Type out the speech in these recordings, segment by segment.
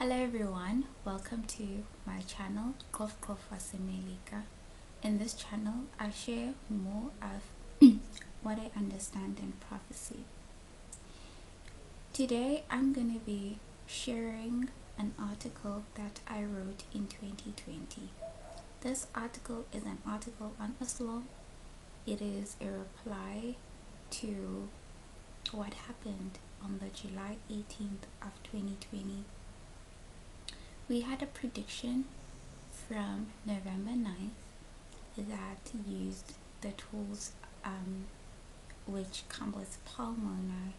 Hello everyone, welcome to my channel Kof Wasemelika. In this channel I share more of what I understand in prophecy. Today I'm going to be sharing an article that I wrote in 2020. This article is an article on Islam. It is a reply to what happened on the July 18th of 2020. We had a prediction from November 9th that used the tools which come with Palmona,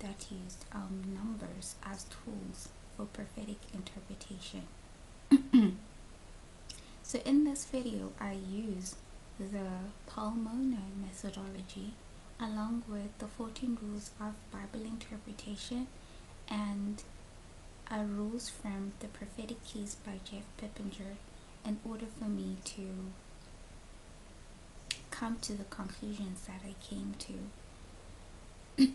that used numbers as tools for prophetic interpretation. So in this video I use the Palmona methodology along with the 14 rules of Bible interpretation and rules from the prophetic keys by Jeff Pippinger in order for me to come to the conclusions that I came to.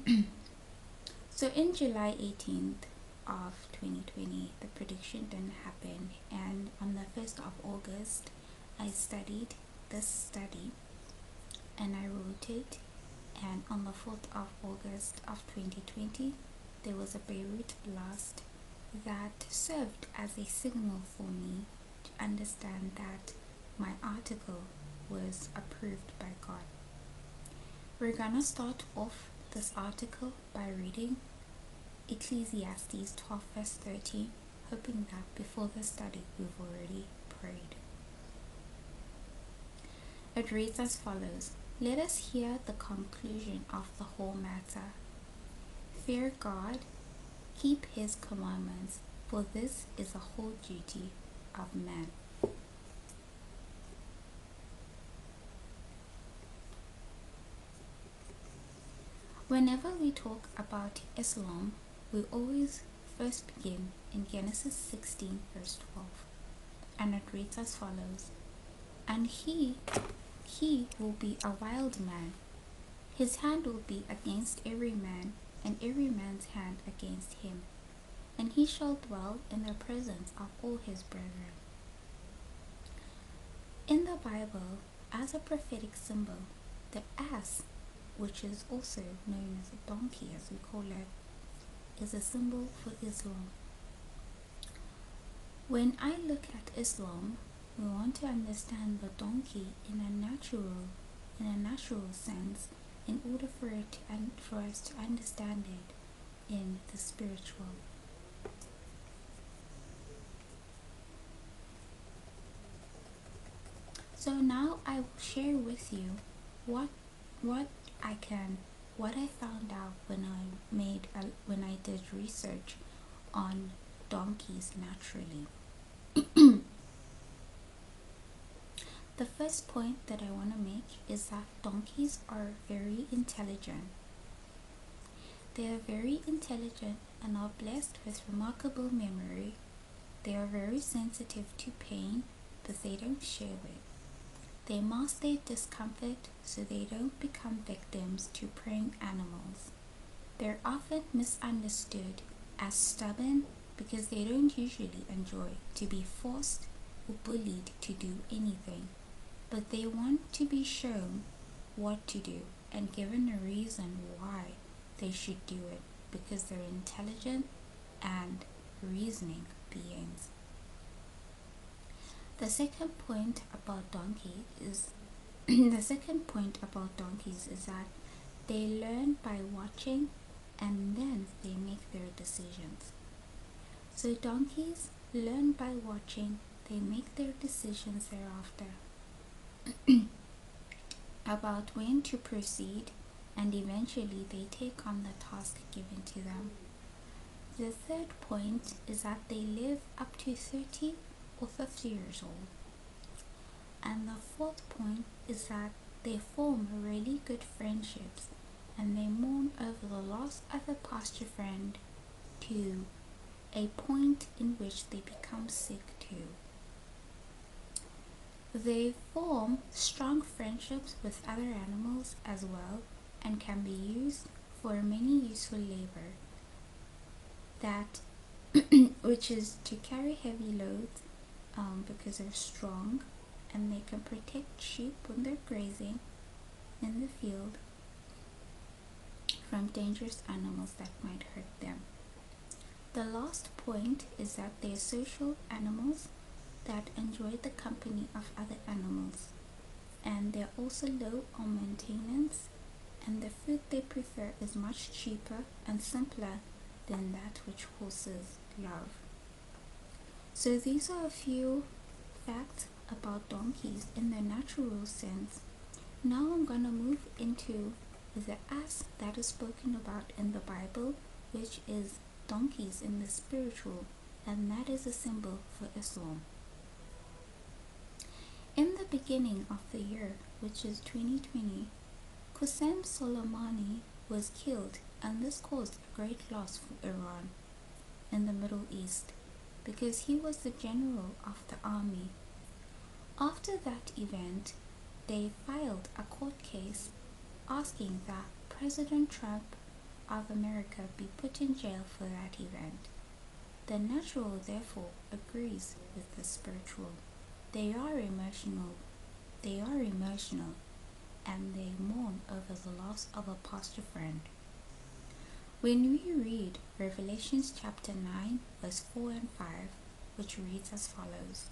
So in July 18th of 2020 the prediction didn't happen, and on the 1st of August I studied this study and I wrote it, and on the 4th of August of 2020 there was a Beirut blast that served as a signal for me to understand that my article was approved by God. We're gonna start off this article by reading Ecclesiastes 12 verse 13, hoping that before the study we've already prayed. It reads as follows: Let us hear the conclusion of the whole matter. Fear God, keep his commandments, for this is the whole duty of man. Whenever we talk about Islam, we always first begin in Genesis 16 verse 12, and it reads as follows: And he will be a wild man, his hand will be against every man, and every man's hand against him, and he shall dwell in the presence of all his brethren. In the Bible, as a prophetic symbol, the ass, which is also known as a donkey as we call it, is a symbol for Islam. When I look at Islam, we want to understand the donkey in a natural sense in order for us to understand it in the spiritual. So now I will share with you what I found out when I did research on donkeys naturally. The first point that I want to make is that donkeys are very intelligent. They are very intelligent and are blessed with remarkable memory. They are very sensitive to pain, but they don't share it. They mask their discomfort so they don't become victims to preying animals. They're often misunderstood as stubborn because they don't usually enjoy to be forced or bullied to do anything, but they want to be shown what to do and given a reason why they should do it, because they're intelligent and reasoning beings. The second point about donkeys is that they learn by watching and then they make their decisions. So donkeys learn by watching, they make their decisions thereafter about when to proceed, and eventually they take on the task given to them. The third point is that they live up to 30 or 50 years old. And the fourth point is that they form really good friendships and they mourn over the loss of a pasture friend to a point in which they become sick too. They form strong friendships with other animals as well and can be used for many useful labor that which is to carry heavy loads because they're strong and they can protect sheep when they're grazing in the field from dangerous animals that might hurt them. The last point is that they're social animals that enjoy the company of other animals, and they're also low on maintenance, and the food they prefer is much cheaper and simpler than that which horses love. So these are a few facts about donkeys in their natural sense. Now I'm going to move into the ass that is spoken about in the Bible, which is donkeys in the spiritual, and that is a symbol for Islam. In the beginning of the year, which is 2020, Qasem Soleimani was killed, and this caused a great loss for Iran in the Middle East because he was the general of the army. After that event, they filed a court case asking that President Trump of America be put in jail for that event. The natural therefore agrees with the spiritual. They are emotional, and they mourn over the loss of a pastor friend. When we read Revelations chapter 9 verse 4 and 5, which reads as follows.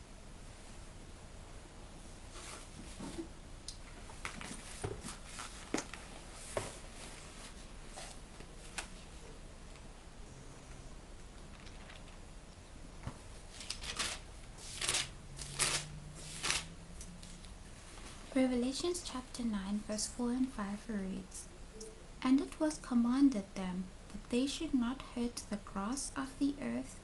Revelations chapter 9 verse 4 and 5 reads, And it was commanded them that they should not hurt the grass of the earth,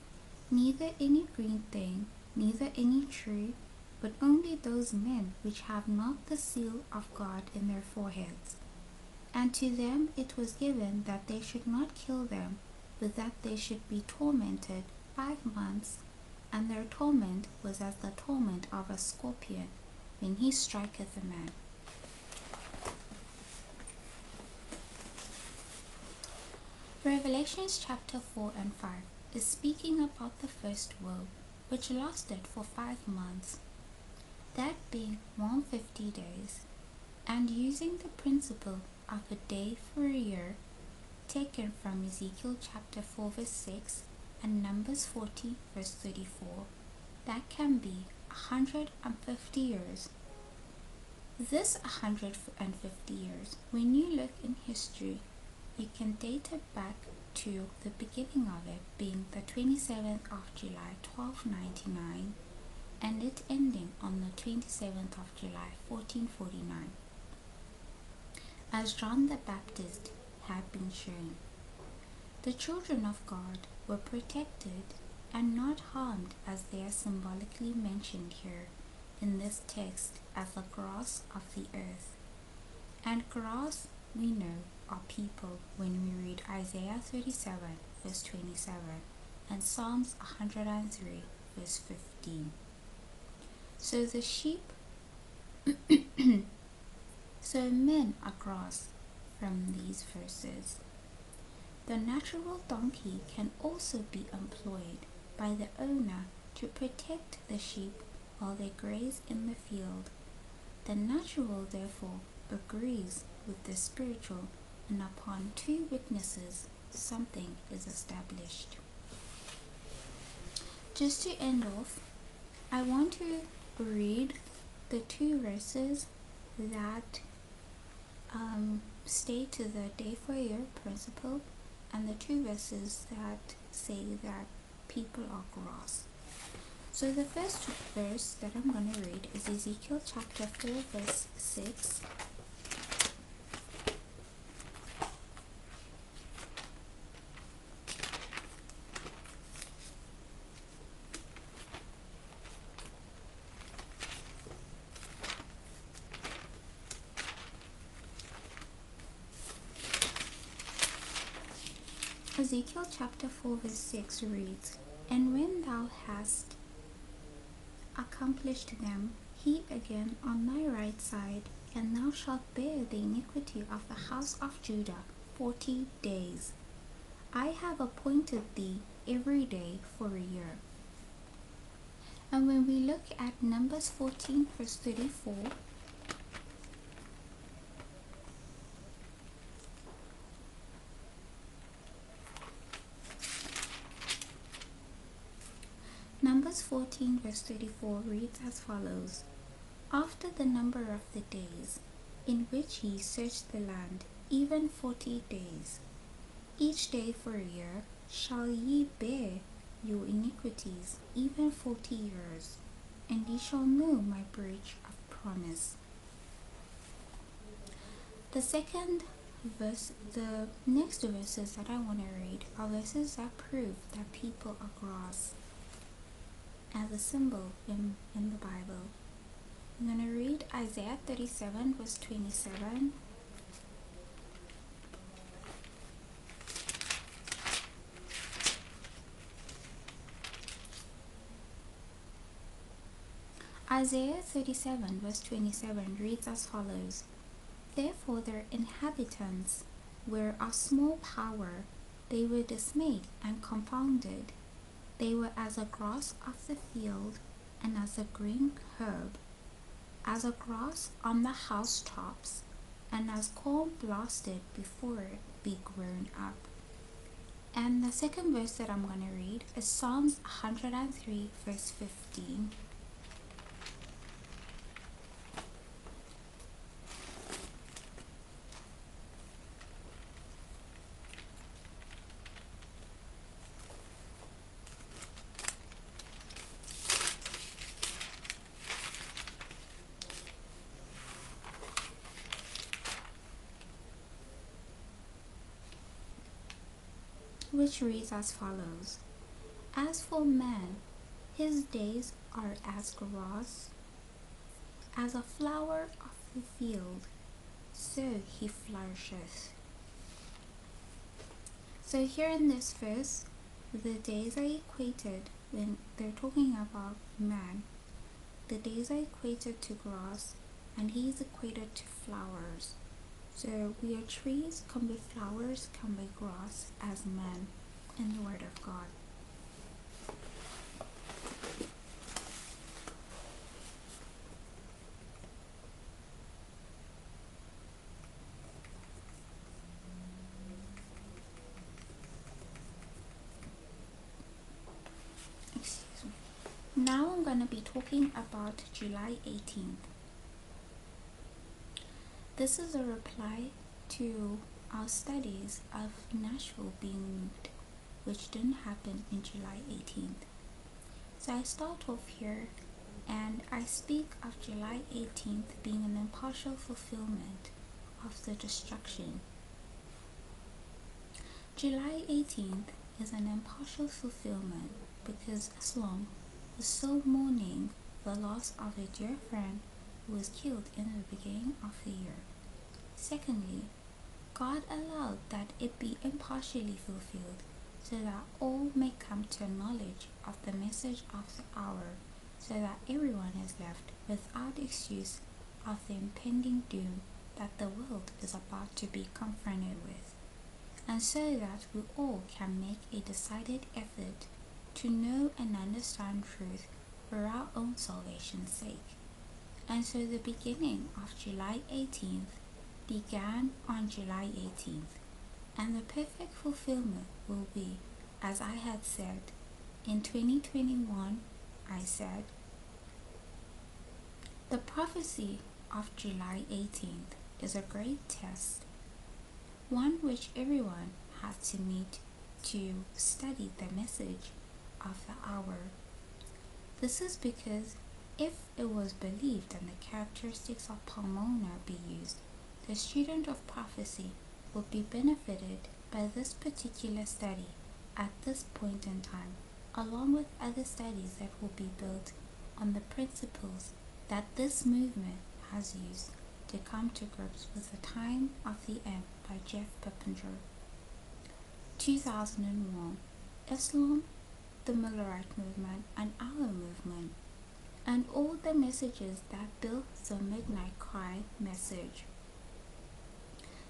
neither any green thing, neither any tree, but only those men which have not the seal of God in their foreheads. And to them it was given that they should not kill them, but that they should be tormented 5 months, and their torment was as the torment of a scorpion, when he striketh a man. Revelations chapter 4 and 5 is speaking about the first woe, which lasted for 5 months, that being 150 days, and using the principle of a day for a year, taken from Ezekiel chapter 4 verse 6 and Numbers 40 verse 34, that can be 150 years. This 150 years, when you look in history, you can date it back to the beginning of it being the 27th of July 1299 and it ending on the 27th of July 1449, as John the Baptist had been shown. The children of God were protected and not harmed, as they are symbolically mentioned here in this text as the grass of the earth. And grass, we know, are people when we read Isaiah 37 verse 27 and Psalms 103 verse 15. So the sheep, so men are grass from these verses. The natural donkey can also be employed by the owner to protect the sheep while they graze in the field. The natural therefore agrees with the spiritual, and upon 2 witnesses something is established. Just to end off, I want to read the 2 verses that state to the day for a year principle, and the 2 verses that say that people are grass. So the first verse that I'm going to read is Ezekiel chapter 4 verse 6. Ezekiel chapter 4 verse 6 reads, And when thou hast accomplished them, heap again on thy right side, and thou shalt bear the iniquity of the house of Judah 40 days. I have appointed thee every day for a year. And when we look at Numbers 14 verse 34, Numbers 14 verse 34 reads as follows: After the number of the days in which ye searched the land, even 40 days, each day for a year, shall ye bear your iniquities, even 40 years, and ye shall know my breach of promise. The next verses that I want to read are verses that prove that people are grass as a symbol in the Bible. I'm going to read Isaiah 37 verse 27. Isaiah 37 verse 27 reads as follows: Therefore their inhabitants were of small power, they were dismayed and confounded. They were as a grass of the field, and as a green herb, as a grass on the housetops, and as corn blasted before it be grown up. And the second verse that I'm going to read is Psalms 103 verse 15. Which reads as follows: As for man, his days are as grass, as a flower of the field, so he flourisheth. So here in this verse, the days are equated, when they're talking about man, the days are equated to grass, and he is equated to flowers. So we are trees, can be flowers, can be grass, as man in the Word of God. Excuse me. Now I'm going to be talking about July 18th. This is a reply to our studies of Nashville being moved, which didn't happen in July 18th. So I start off here and I speak of July 18th being an impartial fulfillment of the destruction. July 18th is an impartial fulfillment because Islam was so mourning the loss of a dear friend who was killed in the beginning of the year. Secondly, God allowed that it be impartially fulfilled so that all may come to a knowledge of the message of the hour, so that everyone is left without excuse of the impending doom that the world is about to be confronted with, and so that we all can make a decided effort to know and understand truth for our own salvation's sake. And so the beginning of July 18th began on July 18th, and the perfect fulfillment will be, as I had said, in 2021, I said, the prophecy of July 18th is a great test, one which everyone has to meet to study the message of the hour. This is because if it was believed and the characteristics of Pomona be used, the student of prophecy would be benefited by this particular study at this point in time, along with other studies that will be built on the principles that this movement has used to come to grips with the time of the end by Jeff Pippinger. 2001, Islam, the Millerite movement, and our movement, and all the messages that built the Midnight Cry message.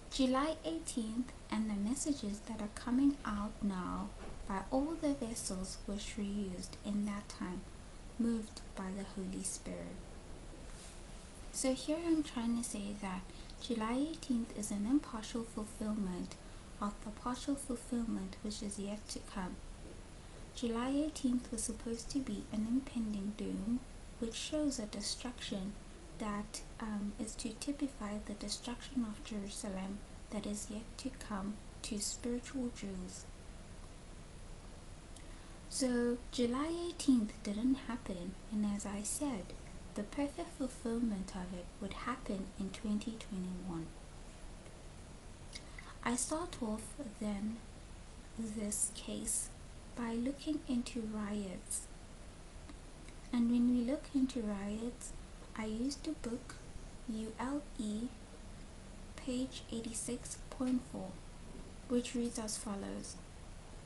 July 18th and the messages that are coming out now by all the vessels which were used in that time, moved by the Holy Spirit. So here I'm trying to say that July 18th is an impartial fulfillment of the partial fulfillment which is yet to come. July 18th was supposed to be an impending doom, which shows a destruction that is to typify the destruction of Jerusalem that is yet to come to spiritual Jews. So July 18th didn't happen, and as I said, the perfect fulfillment of it would happen in 2021. I start off then this case by looking into riots. And when we look into riots, I used the book ULE, page 86.4, which reads as follows.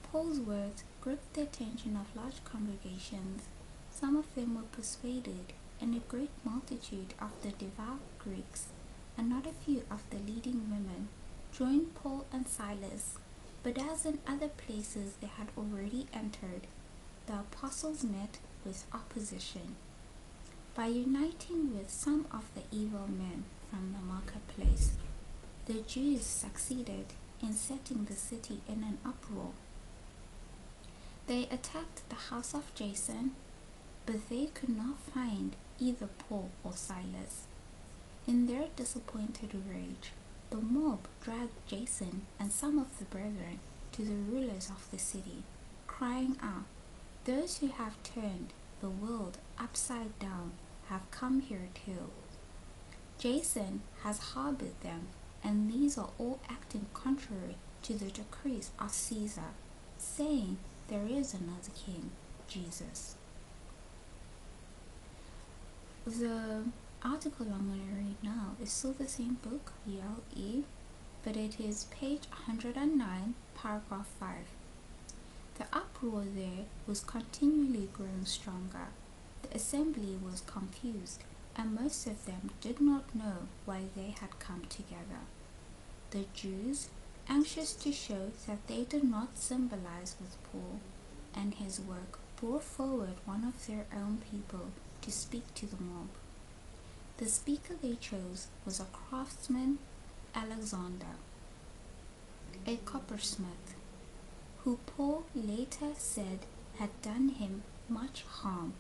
Paul's words gripped the attention of large congregations. Some of them were persuaded, and a great multitude of the devout Greeks, and not a few of the leading women, joined Paul and Silas. But as in other places they had already entered, the apostles met with opposition. By uniting with some of the evil men from the marketplace, the Jews succeeded in setting the city in an uproar. They attacked the house of Jason, but they could not find either Paul or Silas. In their disappointed rage, the mob dragged Jason and some of the brethren to the rulers of the city, crying out, "Those who have turned the world upside down have come here too. Jason has harbored them, and these are all acting contrary to the decrees of Caesar, saying there is another king, Jesus." The article I'm going to read now is still the same book, ULE, but it is page 109, paragraph 5. The uproar there was continually growing stronger. The assembly was confused, and most of them did not know why they had come together. The Jews, anxious to show that they did not sympathize with Paul and his work, brought forward one of their own people to speak to the mob. The speaker they chose was a craftsman, Alexander, a coppersmith, who Paul later said had done him much harm.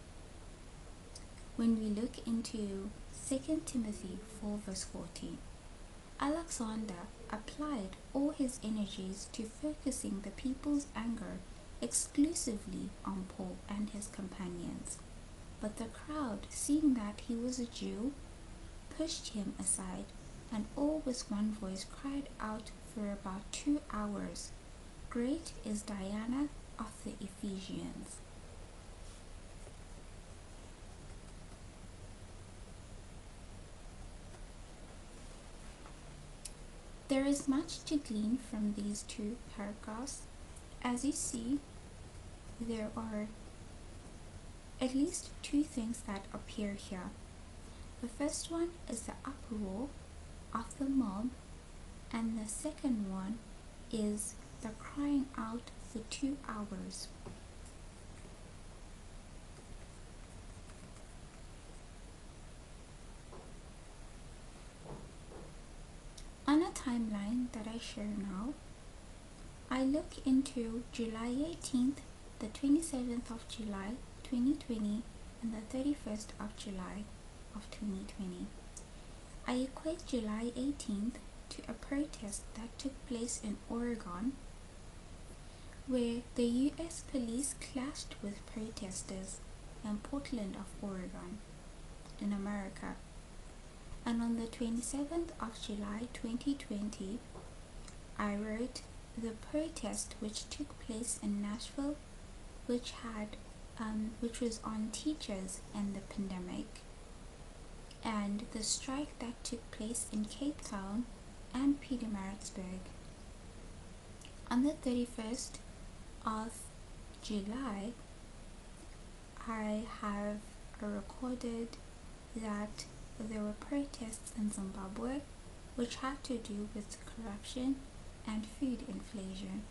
When we look into 2 Timothy 4 verse 14, Alexander applied all his energies to focusing the people's anger exclusively on Paul and his companions. But the crowd, seeing that he was a Jew, pushed him aside, and all with one voice cried out for about 2 hours, "Great is Diana of the Ephesians." There is much to glean from these 2 paragraphs. As you see, there are at least 2 things that appear here. The first one is the uproar of the mob, and the second one is the crying out for 2 hours. On a timeline that I share now, I look into July 18th, the 27th of July 2020, and the 31st of July of 2020. I equate July 18th to a protest that took place in Oregon, where the US police clashed with protesters in Portland of Oregon, in America. And on the 27th of July 2020, I wrote the protest which took place in Nashville, which was on teachers and the pandemic, and the strike that took place in Cape Town and Pietermaritzburg. On the 31st of July, I have recorded that there were protests in Zimbabwe which had to do with corruption and food inflation.